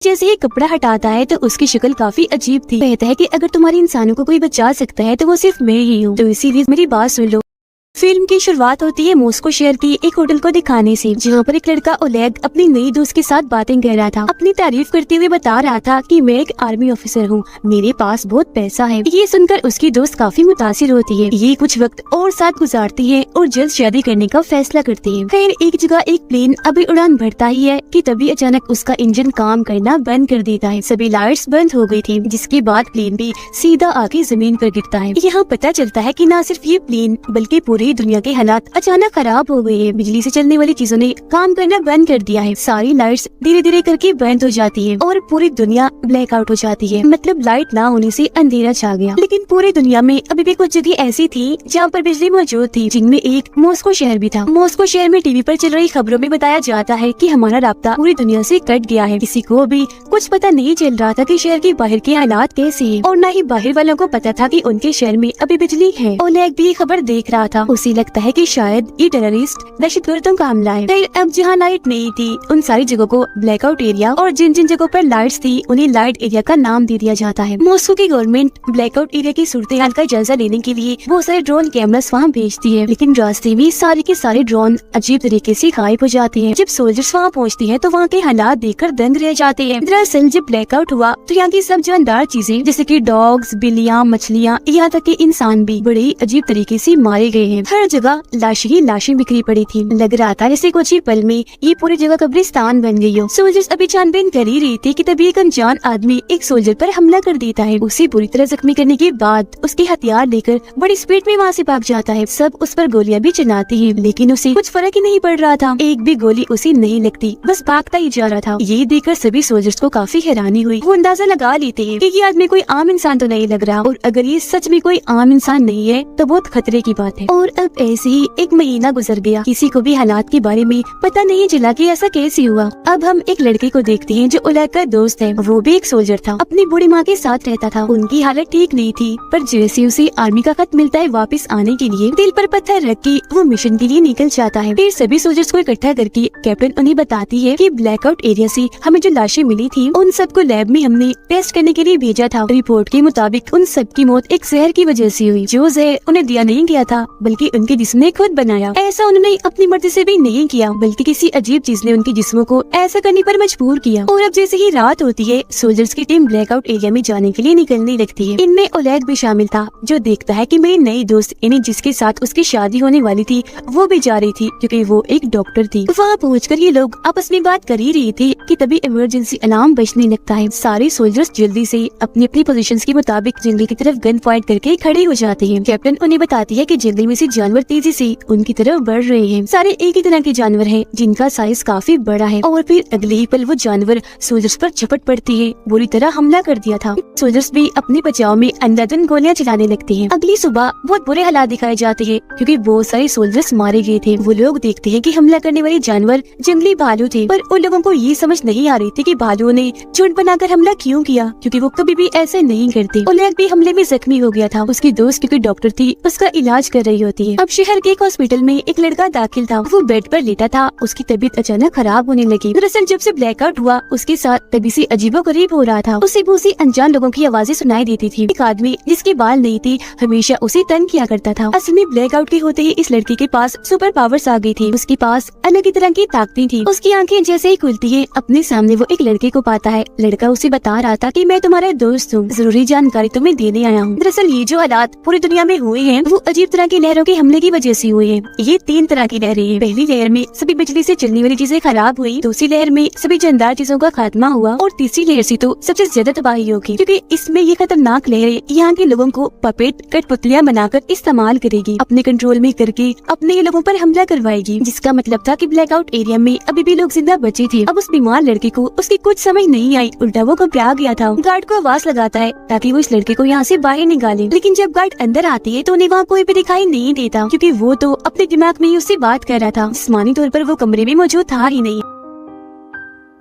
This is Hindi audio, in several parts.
जैसे ही कपड़ा हटाता है तो उसकी शक्ल काफी अजीब थी। कहता है कि अगर तुम्हारे इंसानों को कोई बचा सकता है तो वो सिर्फ मैं ही हूँ, तो इसीलिए मेरी बात सुन लो। फिल्म की शुरुआत होती है मॉस्को शहर की एक होटल को दिखाने से, जहाँ पर एक लड़का ओलेग अपनी नई दोस्त के साथ बातें कर रहा था। अपनी तारीफ करते हुए बता रहा था कि मैं एक आर्मी ऑफिसर हूँ, मेरे पास बहुत पैसा है। ये सुनकर उसकी दोस्त काफी मुतासिर होती है। ये कुछ वक्त और साथ गुजारती है और जल्द शादी करने का फैसला करती है। खैर एक जगह एक प्लेन अभी उड़ान भरता ही है कि तभी अचानक उसका इंजन काम करना बंद कर देता है। सभी लाइट्स बंद हो गई थी, जिसके बाद प्लेन भी सीधा आके जमीन पर गिरता है। यहाँ पता चलता है कि न सिर्फ ये प्लेन बल्कि पूरी दुनिया के हालात अचानक खराब हो गए हैं। बिजली से चलने वाली चीजों ने काम करना बंद कर दिया है। सारी लाइट्स धीरे धीरे करके बंद हो जाती है और पूरी दुनिया ब्लैकआउट हो जाती है। मतलब लाइट ना होने से अंधेरा छा गया। लेकिन पूरी दुनिया में अभी भी कुछ जगह ऐसी थी जहाँ पर बिजली मौजूद थी, जिनमें एक मॉस्को शहर भी था। मॉस्को शहर में टीवी पर चल रही खबरों में बताया जाता है कि हमारा राब्ता पूरी दुनिया से कट गया है। किसी को भी कुछ पता नहीं चल रहा था कि शहर के बाहर के हालात कैसे हैं, और न ही बाहर वालों को पता था कि उनके शहर में अभी बिजली है। ओलेग भी खबर देख रहा था। उसे लगता है कि शायद ये टेररिस्ट दहशतगर्दों का हमला है। फिर अब जहाँ लाइट नहीं थी उन सारी जगहों को ब्लैकआउट एरिया, और जिन जिन जगहों पर लाइट्स थी उन्हें लाइट एरिया का नाम दे दिया जाता है। मॉस्को की गवर्नमेंट ब्लैकआउट एरिया की सूरत हाल का जायजा लेने के लिए बहुत सारे ड्रोन कैमरास वहाँ भेजती है, लेकिन रास्ते में सारे के सारे ड्रोन अजीब तरीके से गायब हो जाते हैं। जब सोल्जर्स वहाँ पहुँचते हैं तो वहाँ के हालात देखकर दंग रह जाते हैं। दरअसल जब ब्लैकआउट हुआ तो यहाँ की सब जानदार चीजें जैसे कि डॉग्स, बिल्लियाँ, मछलियाँ, यहाँ तक के इंसान भी बड़े अजीब तरीके से मारे गए हैं। हर जगह लाशें ही लाशें बिखरी पड़ी थी। लग रहा था जैसे कुछ ही पल में ये पूरी जगह कब्रिस्तान बन गई हो। सोल्जर्स अभी छानबीन कर ही रही थी कि तभी एक अनजान आदमी एक सोल्जर पर हमला कर देता है। उसे बुरी तरह जख्मी करने के बाद उसके हथियार लेकर बड़ी स्पीड में वहाँ से भाग जाता है। सब उस पर गोलियां भी चलाते हैं, लेकिन उसे कुछ फर्क ही नहीं पड़ रहा था। एक भी गोली उसे नहीं लगती, बस भागता ही जा रहा था। ये देखकर सभी सोल्जर्स को काफी हैरानी हुई। वो अंदाजा लगा लेते हैं कि ये आदमी कोई आम इंसान तो नहीं लग रहा, और अगर ये सच में कोई आम इंसान नहीं है तो बहुत खतरे की बात है। और अब ऐसे ही एक महीना गुजर गया। किसी को भी हालात के बारे में पता नहीं चला कि ऐसा कैसे हुआ। अब हम एक लड़के को देखते हैं जो ओलेग का दोस्त है। वो भी एक सोल्जर था, अपनी बूढ़ी माँ के साथ रहता था। उनकी हालत ठीक नहीं थी, पर जैसे उसे आर्मी का खत मिलता है वापस आने के लिए, दिल पर पत्थर रख के वो मिशन के लिए निकल जाता है। फिर सभी सोल्जर्स को इकट्ठा करके कैप्टन उन्हें बताती है कि ब्लैकआउट एरिया से हमें जो लाशें मिली थी उन सबको लैब में हमने टेस्ट करने के लिए भेजा था। रिपोर्ट के मुताबिक उन सब की मौत एक जहर की वजह से हुई, जो जहर उन्हें दिया नहीं गया था बल्कि उनके जिस्म ने खुद बनाया। ऐसा उन्होंने अपनी मर्जी से भी नहीं किया, बल्कि किसी अजीब चीज ने उनके जिस्मों को ऐसा करने पर मजबूर किया। और अब जैसे ही रात होती है सोल्जर्स की टीम ब्लैकआउट एरिया में जाने के लिए निकलने लगती है। इनमें ओलेग भी शामिल था, जो देखता है कि मेरी नई दोस्त यानी जिसके साथ उसकी शादी होने वाली थी वो भी जा रही थी, क्योंकि वो एक डॉक्टर थी। वहाँ पहुंचकर ये लोग आपस में बात कर ही रही थी कि तभी इमरजेंसी अलार्म बजने लगता है। सारे सोल्जर्स जल्दी से अपनी अपनी पोजीशंस के मुताबिक जंगल की तरफ गन पॉइंट करके खड़े हो जाते हैं। कैप्टन उन्हें बताती है कि जंगल में से जानवर तेजी से उनकी तरफ बढ़ रहे हैं। सारे एक ही तरह के जानवर हैं, जिनका साइज काफी बड़ा है। और फिर अगले ही पल वो जानवर सोल्जर्स पर झपट पड़ती है। बुरी तरह हमला कर दिया था। सोल्जर्स भी अपने बचाव में अंधाधुंध गोलियां चलाने लगते हैं। अगली सुबह बहुत बुरे हालात दिखाए जाते हैं, क्योंकि बहुत सारे सोल्जर्स मारे गए थे। वो लोग देखते हैं कि हमला करने वाले जानवर जंगली भालू थे, पर उन लोगों को ये समझ नहीं आ रही थी कि भालुओं ने झुंड बनाकर हमला क्यों किया, क्योंकि वो कभी भी ऐसे नहीं करते। ओलेग भी हमले में जख्मी हो गया था। उसकी दोस्त क्योंकि डॉक्टर थी उसका इलाज कर रही होती है। अब शहर के एक हॉस्पिटल में एक लड़का दाखिल था। वो बेड पर लेटा था। उसकी तबीयत अचानक खराब होने लगी। दरअसल जब से ब्लैकआउट हुआ उसके साथ तभी से अजीबोगरीब हो रहा था। उसे बहुत सी अनजान लोगों की आवाजें सुनाई देती थी। एक आदमी जिसके बाल नहीं थे हमेशा उसे तंग किया करता था। असल में ब्लैकआउट के होते ही इस लड़के के पास सुपर पावर्स आ गई थी। उसके पास अलग ही तरह की ताकतें थी। उसकी आंखें जैसे ही खुलती है अपने सामने वो एक लड़के को पाता है। लड़का उसे बता रहा था कि मैं तुम्हारा दोस्त हूँ, जरूरी जानकारी तुम्हें देने आया हूँ। दरअसल ये जो हालात पूरी दुनिया में हुए हैं वो अजीब तरह की लहरों के हमले की वजह से हुए हैं। ये 3 तरह की लहरें हैं। पहली लहर में सभी बिजली से चलने वाली चीजें खराब हुई, दूसरी लहर में सभी जानदार चीजों का खात्मा हुआ, और तीसरी लहर से तो सबसे ज्यादा तबाही होगी, क्योंकि इसमें ये खतरनाक लहरें यहाँ के लोगों को पपेट कठपुतलियां बनाकर इस्तेमाल करेगी, अपने कंट्रोल में करके अपने लोगों पर हमला करवाएगी। जिसका मतलब था कि ब्लैकआउट एरिया में अभी भी लोग जिंदा बचे थे। अब उस बीमार लड़के को उसकी कुछ समझ नहीं आई, उल्टा वो घबरा गया था। गार्ड को आवाज लगाता है ताकि वो इस लड़के को यहाँ से बाहर निकाले, लेकिन जब गार्ड अंदर आती है तो उन्हें वहाँ कोई भी दिखाई नहीं देता, क्योंकि वो तो अपने दिमाग में ही उससे बात कर रहा था। जिस्मानी तौर पर वो कमरे में मौजूद था ही नहीं।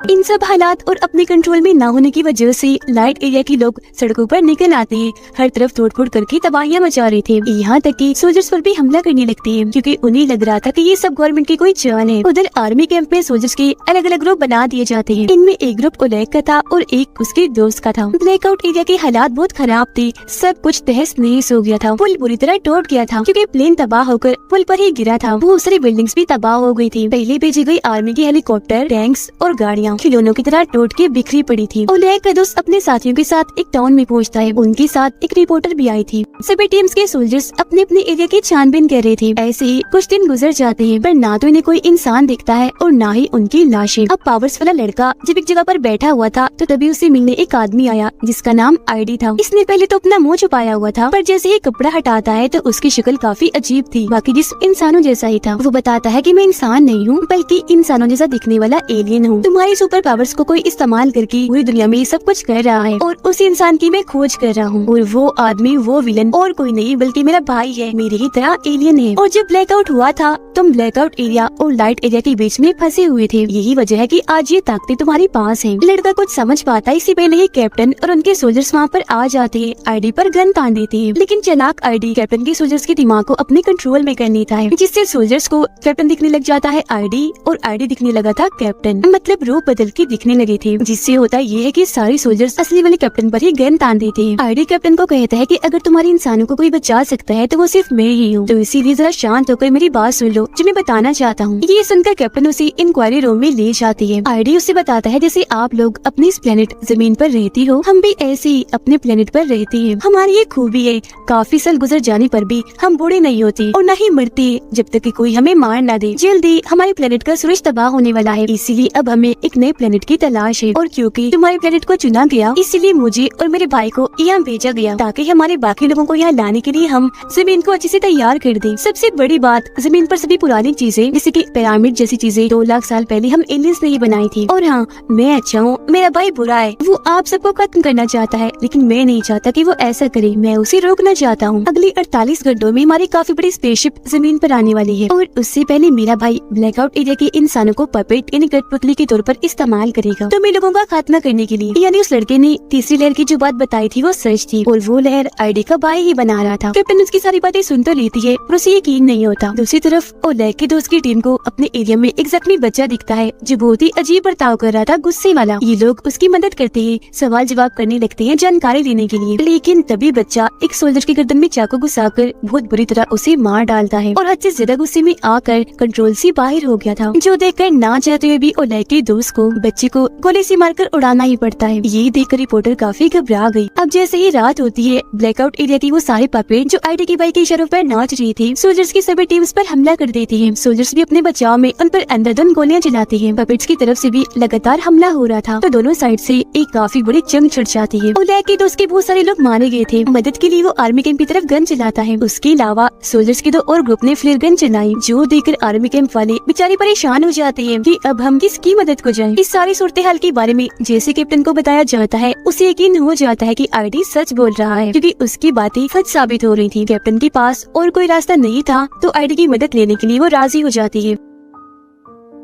इन सब हालात और अपने कंट्रोल में न होने की वजह से लाइट एरिया के लोग सड़कों पर निकल आते हैं, हर तरफ तोड़फोड़ करके तबाहियां मचा रहे थे। यहाँ तक कि सोल्जर्स पर भी हमला करने लगते हैं क्योंकि उन्हें लग रहा था कि ये सब गवर्नमेंट की कोई चाल है। उधर आर्मी कैंप में सोल्जर्स के अलग अलग ग्रुप बना दिए जाते हैं। इनमें एक ग्रुप ओलेग का था और एक उसके दोस्त का था। ब्लैकआउट एरिया के हालात बहुत खराब थे, सब कुछ तहस नहस हो गया था। पुल पूरी तरह टूट गया था क्योंकि प्लेन तबाह होकर पुल पर ही गिरा था। बहुत सारी बिल्डिंग्स भी तबाह हो गई थी। पहले भेजी गई आर्मी की हेलीकॉप्टर, टैंक्स और गाड़ियाँ खिलौनों की तरह टूट के बिखरी पड़ी थी। ओलेग का दोस्त अपने साथियों के साथ एक टाउन में पहुंचता है। उनके साथ एक रिपोर्टर भी आई थी। सभी टीम्स के सोल्जर्स अपने अपने एरिया की छानबीन कर रहे थे। ऐसे ही कुछ दिन गुजर जाते हैं पर ना तो इन्हें कोई इंसान दिखता है और ना ही उनकी लाशें। अब पावर्स वाला लड़का जब एक जगह पर बैठा हुआ था तो तभी उसे मिलने एक आदमी आया जिसका नाम आईडी था। इसने पहले तो अपना मुंह छुपाया हुआ था पर जैसे ही कपड़ा हटाता है तो उसकी शक्ल काफी अजीब थी, बाकी जिस इंसानों जैसा ही था। वो बताता है कि मैं इंसान नहीं हूँ बल्कि इंसानों जैसा दिखने वाला एलियन हूँ। तुम्हारी सुपर पावर्स को कोई इस्तेमाल करके पूरी दुनिया में सब कुछ कर रहा है और उस इंसान की मैं खोज कर रहा हूँ। और वो आदमी, वो विलन और कोई नहीं बल्कि मेरा भाई है, मेरी ही तरह एलियन है। और जब ब्लैकआउट हुआ था तुम ब्लैकआउट एरिया और लाइट एरिया के बीच में फंसे हुए थे। यही वजह है कि आज ये ताकतें तुम्हारे पास हैं। लड़का कुछ समझ पाता है इससे पहले ही कैप्टन और उनके सोल्जर्स वहाँ पर आ जाते हैं। आईडी पर गन तान देते हैं लेकिन चालाक आईडी कैप्टन के सोल्जर्स के दिमाग को अपने कंट्रोल में कर लेता है, जिससे सोल्जर्स को कैप्टन दिखने लग जाता है आईडी और आईडी दिखने लगा था कैप्टन। मतलब रूप बदल के दिखने लगे थे, जिससे होता ये है कि सारे सोल्जर्स असली वाले कैप्टन पर ही गन तान देते हैं। आईडी कैप्टन को कहता है कि अगर तुम्हारे इंसानों को कोई बचा सकता है तो वो सिर्फ मैं ही हूँ, तो इसीलिए जरा शांत होकर मेरी बात सुन लो जो मैं बताना चाहता हूँ। ये सुनकर कैप्टन उसे इंक्वायरी रूम में ले जाती है। आईडी उसे बताता है जैसे आप लोग अपने इस प्लेनेट जमीन पर रहती हो, हम भी ऐसे ही अपने प्लेनेट पर रहते हैं। हमारी ये खूबी है, काफी साल गुजर जाने पर भी हम बूढ़े नहीं होते और न ही मरते जब तक कि कोई हमें मार ना दे। जल्दी हमारे प्लेनेट का सूरज तबाह होने वाला है, इसीलिए अब हमें एक नए प्लेनेट की तलाश है। और क्योंकि तुम्हारे प्लेनेट को चुना गया इसीलिए मुझे और मेरे भाई को यहाँ भेजा गया ताकि हमारे बाकी लोगों को यहाँ लाने के लिए हम जमीन को अच्छे से तैयार कर दें। सबसे बड़ी बात, जमीन पर सभी पुरानी चीजें जैसे कि पिरामिड जैसी चीजें 2 लाख साल पहले हम एलियंस ने ही बनाई थी। और हाँ, मैं अच्छा हूँ, मेरा भाई बुरा है, वो आप सबको खत्म करना चाहता है लेकिन मैं नहीं चाहता कि वो ऐसा करे, मैं उसे रोकना चाहता हूँ। अगले 48 घंटों में हमारी काफी बड़ी स्पेसशिप जमीन पर आने वाली है और उससे पहले मेरा भाई ब्लैकआउट एरिया के इंसानों को पपेट यानी कठपुतली के तौर पर इस्तेमाल करेगा तो मैं लोगों का खात्मा करने के लिए। यानी उस लड़के ने तीसरी लहर की जो बात बताई थी वो सच थी और वो लहर आईडी का भाई ही बना रहा था। कैप्टन उसकी सारी बातें सुन तो लेती है पर उसे यकीन नहीं होता। दूसरी तरफ ओलेग के दोस्त की टीम को अपने एरिया में एक जख्मी बच्चा दिखता है जो बहुत ही अजीब बर्ताव कर रहा था, गुस्से वाला। ये लोग उसकी मदद करते हैं, सवाल जवाब करने लगते हैं जानकारी लेने के लिए। लेकिन तभी बच्चा एक सोल्जर की गर्दन में चाकू घुसाकर बहुत बुरी तरह उसे मार डालता है और हद से ज्यादा गुस्से में आकर कंट्रोल से बाहर हो गया था, जो देखकर ना चाहते हुए भी ओलेग के दोस्त को बच्चे को गोली से मारकर उड़ाना ही पड़ता है। ये देखकर रिपोर्टर काफी घबरा गई। अब जैसे ही रात होती है, ब्लैकआउट एरिया की वो सारे पपेट जो आईडी के भाई के इशारों पर नाच रही थी सोल्जर्स की सभी टीम्स पर हमला कर देती है। सोल्जर्स भी अपने बचाव में उन पर अंधाधुंध गोलियां चलाते हैं। पपेट्स की तरफ से भी लगातार हमला हो रहा था तो दोनों साइड से एक काफी बड़ी जंग छिड़ जाती है। ओलेग के दोस्त के बहुत सारे लोग मारे गए थे। मदद के लिए वो आर्मी कैंप की तरफ गन चलाता है। उसके अलावा सोल्जर्स के 2 और ग्रुप ने फ्लेयर गन चलाई, जो देखकर आर्मी कैंप वाले बेचारे परेशान हो जाते हैं कि अब हम किसकी मदद को जाएं। इस सारी सूरत हाल के बारे में जैसे कैप्टन को बताया जाता है उसे यकीन हो जाता है कि आईडी सच बोल रहा है क्योंकि उसकी बातें सच साबित हो रही थी। कैप्टन के पास और कोई रास्ता नहीं था तो आईडी की मदद लेने के लिए वो राजी हो जाती है।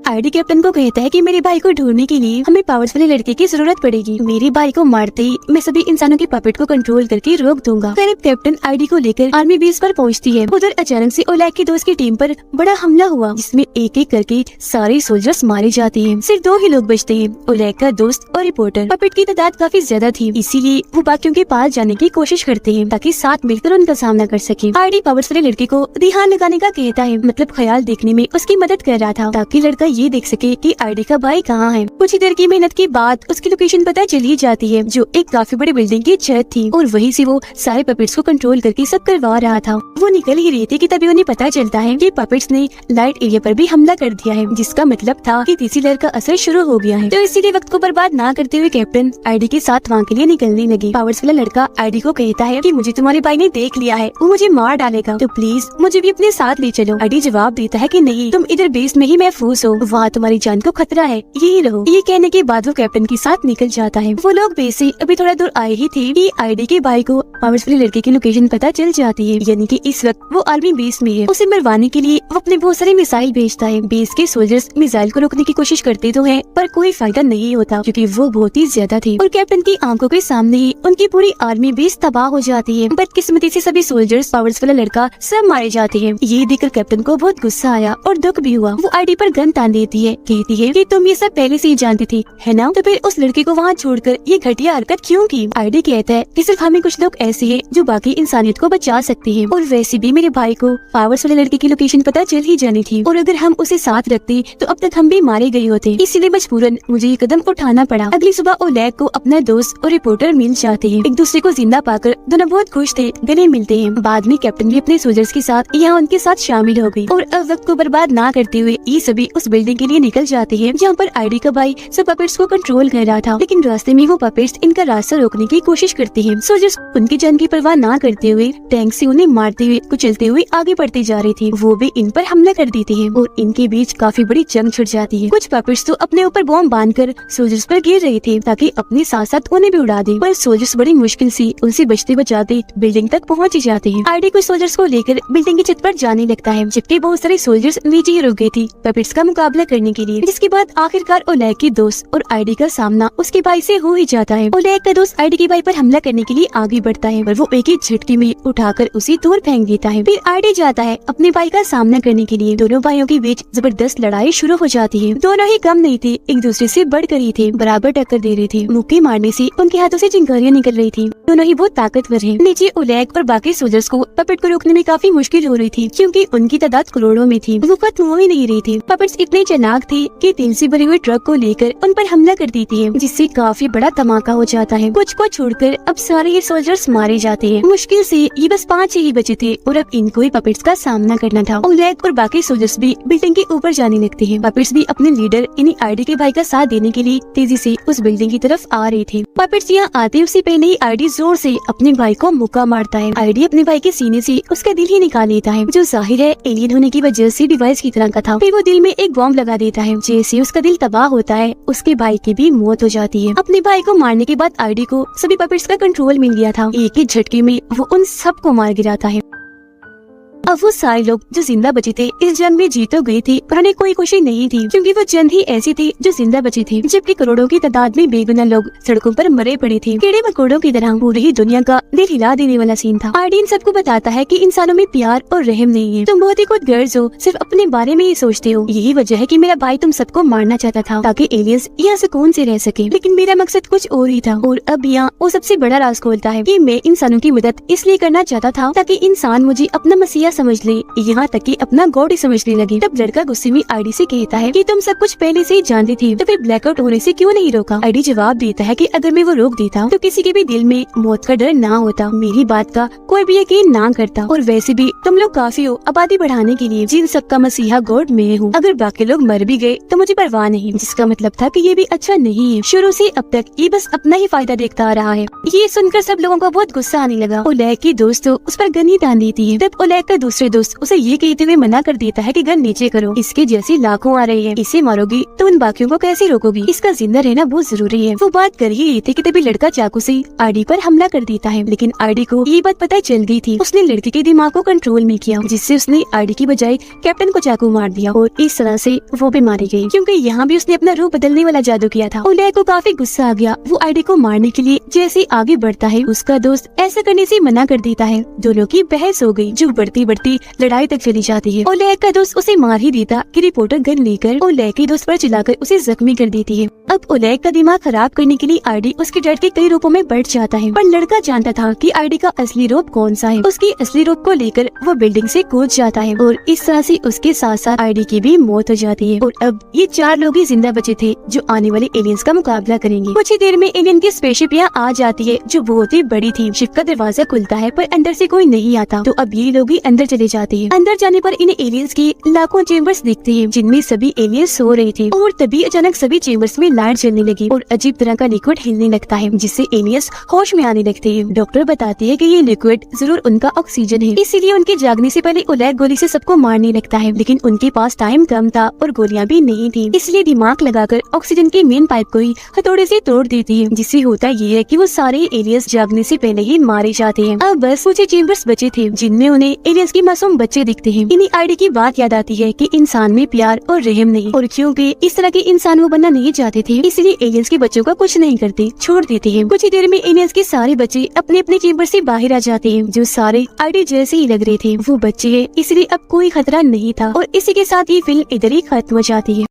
आईडी कैप्टन को कहता है कि मेरे भाई को ढूंढने के लिए हमें पावर्स वाले लड़के की जरूरत पड़ेगी। मेरे भाई को मारते ही मैं सभी इंसानों के पपेट को कंट्रोल करके रोक दूंगा। फिर कैप्टन आईडी को लेकर आर्मी बेस पर पहुंचती है। उधर अचानक से ओलेग की दोस्त की टीम पर बड़ा हमला हुआ जिसमें एक एक करके सारे सोल्जर्स मारे जाते हैं। सिर्फ 2 ही लोग बचते हैं, ओलेग का दोस्त और रिपोर्टर। पपेट की तादाद काफी ज्यादा थी इसीलिए वो बाकियों के पास जाने की कोशिश करते हैं ताकि साथ मिलकर उनका सामना कर सके। आईडी पावर्स वाले लड़के को ध्यान लगाने का कहता है, मतलब ख्याल देखने में उसकी मदद कर रहा था ताकि लड़का ये देख सके कि आईडी का भाई कहाँ है। कुछ ही देर की मेहनत के बाद उसकी लोकेशन पता चली जाती है जो एक काफी बड़ी बिल्डिंग की छत थी और वहीं से वो सारे पपेट्स को कंट्रोल करके सब करवा रहा था। वो निकल ही रहे थे कि तभी उन्हें पता चलता है कि पपेट्स ने लाइट एरिया पर भी हमला कर दिया है, जिसका मतलब था कि तीसरी लहर का असर शुरू हो गया है। तो इसीलिए वक्त को बर्बाद ना करते हुए कैप्टन आईडी के साथ वहाँ के लिए निकलने लगी। पावर्स वाला लड़का आईडी को कहता है कि मुझे तुम्हारे भाई ने देख लिया है, वो मुझे मार डालेगा, तो प्लीज मुझे भी अपने साथ ले चलो। आईडी जवाब देता है कि नहीं, तुम इधर बेस में ही महफूज हो, वहाँ तुम्हारी जान को खतरा है, यही रहो। ये कहने के बाद वो कैप्टन के साथ निकल जाता है। वो लोग बेस से अभी थोड़ा दूर आए ही थे कि आईडी के भाई को पावरफुल लड़के की लोकेशन पता चल जाती है, यानी कि इस वक्त वो आर्मी बेस में है। उसे मरवाने के लिए वो अपने बहुत सारे मिसाइल भेजता है। बेस के सोल्जर्स मिसाइल को रोकने की कोशिश करते तो है, पर कोई फायदा नहीं होता क्योंकि वो बहुत ही ज्यादा थे और कैप्टन की आंखों के सामने ही उनकी पूरी आर्मी बेस तबाह हो जाती है। बदकिस्मती से सभी सोल्जर्स पावरफुल लड़का सब मारे जाते हैं। ये देखकर कैप्टन को बहुत गुस्सा आया और दुख भी हुआ। वो आईडी पर गन तान देती है, कहती है कि तुम ये सब पहले से ही जानती थी, है ना? तो फिर उस लड़के को वहाँ छोड़कर ये घटिया हरकत क्यों की? आईडी कहता है कि सिर्फ हमें कुछ लोग ऐसे हैं जो बाकी इंसानियत को बचा सकते हैं, और वैसे भी मेरे भाई को पावर्स वाले लड़के की लोकेशन पता चल ही जानी थी, और अगर हम उसे साथ रखते तो अब तक हम भी मारे गए होते। इसीलिए मजबूरन मुझे ये कदम उठाना पड़ा। अगली सुबह ओलेग को अपना दोस्त और रिपोर्टर मिल जाते हैं। एक दूसरे को जिंदा पाकर दोनों बहुत खुश थे, गले मिलते हैं। बाद में कैप्टन भी अपने सोल्जर्स के साथ यहाँ उनके साथ शामिल हो गई, और अब वक्त को बर्बाद ना करते हुए ये सभी उस बिल्डिंग के लिए निकल जाते हैं जहाँ पर आईडी का भाई सब पपेट्स को कंट्रोल कर रहा था। लेकिन रास्ते में वो पपेट्स इनका रास्ता रोकने की कोशिश करते हैं। सोल्जर्स उनकी जान की परवाह ना करते हुए टैंक से उन्हें मारते हुए कुचलते हुए आगे बढ़ते जा रहे थे। वो भी इन पर हमला कर देते हैं और इनके बीच काफी बड़ी जंग छिड़ जाती है। कुछ पपेट्स तो अपने ऊपर बॉम्ब बांधकर सोल्जर्स पर गिर रहे थे ताकि अपने साथ साथ उन्हें भी उड़ा दे, पर सोल्जर्स बड़ी मुश्किल से उनसे बचते बचाते बिल्डिंग तक पहुँच जाते हैं। आईडी कुछ सोल्जर्स को लेकर बिल्डिंग की छत पर जाने लगता है, जबकि बहुत सारे सोल्जर्स नीचे ही रुक गए थे पपेट्स का मुकाबला करने के लिए। जिसके बाद आखिरकार ओलेग के दोस्त और आईडी का सामना उसके भाई से हो ही जाता है। ओलेग का दोस्त आईडी के भाई पर हमला करने के लिए आगे बढ़ता है, पर वो एक ही झटके में उठाकर उसे दूर फेंक देता है। फिर आईडी जाता है अपने भाई का सामना करने के लिए। दोनों भाइयों के बीच जबरदस्त लड़ाई शुरू हो जाती है। दोनों ही कम नहीं थे, एक दूसरे से बढ़कर ही थे, बराबर टक्कर दे रहे थे। मुक्के मारने से उनके हाथों से चिंगारियां निकल रही थी। दोनों ही बहुत ताकतवर हैं। नीचे ओलेग और बाकी सोल्जर्स को पपेट को रोकने में काफी मुश्किल हो रही थी क्योंकि उनकी तादाद करोड़ों में थी। वो खत्म हो ही नहीं रही थी। पपेट्स इतने चालाक थे कि तेल से भरे हुए ट्रक को लेकर उन पर हमला कर देती है, जिससे काफी बड़ा धमाका हो जाता है। कुछ को छोड़कर अब सारे ही सोल्जर्स मारे जाते हैं। मुश्किल से ये बस 5 ही बचे थे और अब इनको ही पपेट्स का सामना करना था। ओलेग और बाकी सोल्जर्स भी बिल्डिंग के ऊपर जाने लगते हैं। पपेट्स भी अपने लीडर यानी आईडी के भाई का साथ देने के लिए तेजी से उस बिल्डिंग की तरफ आ रहे थे। पपेट्स यहाँ आते उससे पहले ही आईडी जोर से अपने भाई को मुक्का मारता है। आईडी अपने भाई के सीने से उसका दिल ही निकाल लेता है, जो जाहिर है एलियन होने की वजह से डिवाइस की तरह का था। फिर वो दिल में एक बॉम्ब लगा देता है। जैसे उसका दिल तबाह होता है, उसके भाई की भी मौत हो जाती है। अपने भाई को मारने के बाद आईडी को सभी पपेट्स का कंट्रोल मिल गया था। एक ही झटके में वो उन सबको मार गिराता है। अब वो सारे लोग जो जिंदा बचे थे इस जंग में जीत तो गए थे, पर उन्हें कोई खुशी नहीं थी क्योंकि वो जंग ही ऐसी थी जो जिंदा बचे थे, जबकि करोड़ों की तादाद में बेगुनाह लोग सड़कों पर मरे पड़े थे। कीड़े मकोड़ों की तरह पूरी ही दुनिया का दिल हिला देने वाला सीन था। आईडी इन सबको बताता है कि इंसानों में प्यार और रहम नहीं है। तुम बहुत ही खुदगर्ज हो, सिर्फ अपने बारे में ही सोचते हो। यही वजह है कि मेरा भाई तुम सबको मारना चाहता था ताकि एलियंस यहाँ सुकून से रह सके, लेकिन मेरा मकसद कुछ और ही था। और अब यहाँ वो सबसे बड़ा राज खोलता है कि मैं इंसानों की मदद इसलिए करना चाहता था ताकि इंसान मुझे अपना मसीहा समझ ले, यहाँ तक कि अपना गॉड ही समझने लगे। तब लड़का गुस्से में आईडी से कहता है कि तुम सब कुछ पहले से ही जानती थी, तो फिर ब्लैकआउट होने से क्यों नहीं रोका? आईडी जवाब देता है कि अगर मैं वो रोक देता तो किसी के भी दिल में मौत का डर ना होता, मेरी बात का कोई भी यकीन ना करता। और वैसे भी तुम लोग काफी हो आबादी बढ़ाने के लिए, जिन सबका मसीहा गॉड मैं हूँ। अगर बाकी लोग मर भी गए तो मुझे परवाह नहीं, जिसका मतलब था कि ये भी अच्छा नहीं है। शुरू से अब तक ये बस अपना ही फायदा देखता आ रहा है। ये सुनकर सब लोगों को बहुत गुस्सा आने लगा। ओलेग की दोस्त तो उस पर गन ही तान देती है। तब ओलेग का दूसरे दोस्त उसे ये कहते हुए मना कर देता है कि गन नीचे करो, इसके जैसी लाखों आ रही है, इसे मारोगी तो उन बाकियों को कैसे रोकोगी? इसका जिंदा रहना बहुत जरूरी है। वो बात कर ही रही थी कि तभी लड़का चाकू से आईडी पर हमला कर देता है, लेकिन आईडी को ये बात पता चल गई थी। उसने लड़के के दिमाग को कंट्रोल में किया, जिससे उसने आईडी की बजाय कैप्टन को चाकू मार दिया और इस तरह से वो भी मारी गई, क्योंकि यहाँ भी उसने अपना रूप बदलने वाला जादू किया था। ओलेग को काफी गुस्सा आ गया। वो आईडी को मारने के लिए जैसे आगे बढ़ता है, उसका दोस्त ऐसा करने से मना कर देता है। दोनों की बहस हो गई, जो बढ़ती बढ़ती लड़ाई तक चली जाती है। ओलेग का दोस्त उसे मार ही देता कि रिपोर्टर गन लेकर ओलेग के दोस्त पर चलाकर उसे जख्मी कर देती है। अब ओलेग का दिमाग खराब करने के लिए आईडी उसके डर के कई रूपों में बढ़ जाता है, पर लड़का जानता था कि आईडी का असली रूप कौन सा है। उसकी असली रूप को लेकर वो बिल्डिंग से कूद जाता है और इस तरह से उसके साथ साथ आईडी की भी मौत हो जाती है। और अब ये 4 लोग ही जिंदा बचे थे जो आने वाले एलियंस का मुकाबला करेंगे। कुछ ही देर में एलियन की स्पेसशिप यहाँ आ जाती है, जो बहुत ही बड़ी थी। शिप का दरवाजा खुलता है पर अंदर से कोई नहीं आता, तो अब ये लोग ही अंदर चले जाती है। अंदर जाने पर इन्हें एलियंस की लाखों चेम्बर्स दिखते हैं जिनमें सभी एलियंस सो रहे थे और तभी अचानक सभी चेम्बर्स में लाइट जलने लगी और अजीब तरह का लिक्विड हिलने लगता है जिससे एलियंस होश में आने लगते हैं। डॉक्टर बताती है कि ये लिक्विड जरूर उनका ऑक्सीजन है, इसीलिए उनके जागने से पहले ओलेग गोली से सबको मारने लगता है, लेकिन उनके पास टाइम कम था और गोलियां भी नहीं थी, इसलिए दिमाग लगाकर ऑक्सीजन के मेन पाइप को ही हथौड़े से तोड़ देती है, जिससे होता ये है कि वो सारे एलियंस जागने से पहले ही मारे जाते हैं। अब बस कुछ चेम्बर्स बचे थे जिनमें उन्हें एलियंस के मासूम बच्चे दिखते हैं। इन्हीं आईडी की बात याद आती है कि इंसान में प्यार और रहम नहीं, और क्योंकि इस तरह के इंसान वो बनना नहीं चाहते थे इसलिए एलियंस के बच्चों का कुछ नहीं करते, छोड़ देते हैं। कुछ ही देर में एलियंस के सारे बच्चे अपने अपने चेम्बर से बाहर आ जाते हैं जो सारे आईडी जैसे ही लग रहे थे। वो बच्चे हैं इसलिए अब कोई खतरा नहीं था और इसी के साथ ये फिल्म इधर ही खत्म हो जाती है।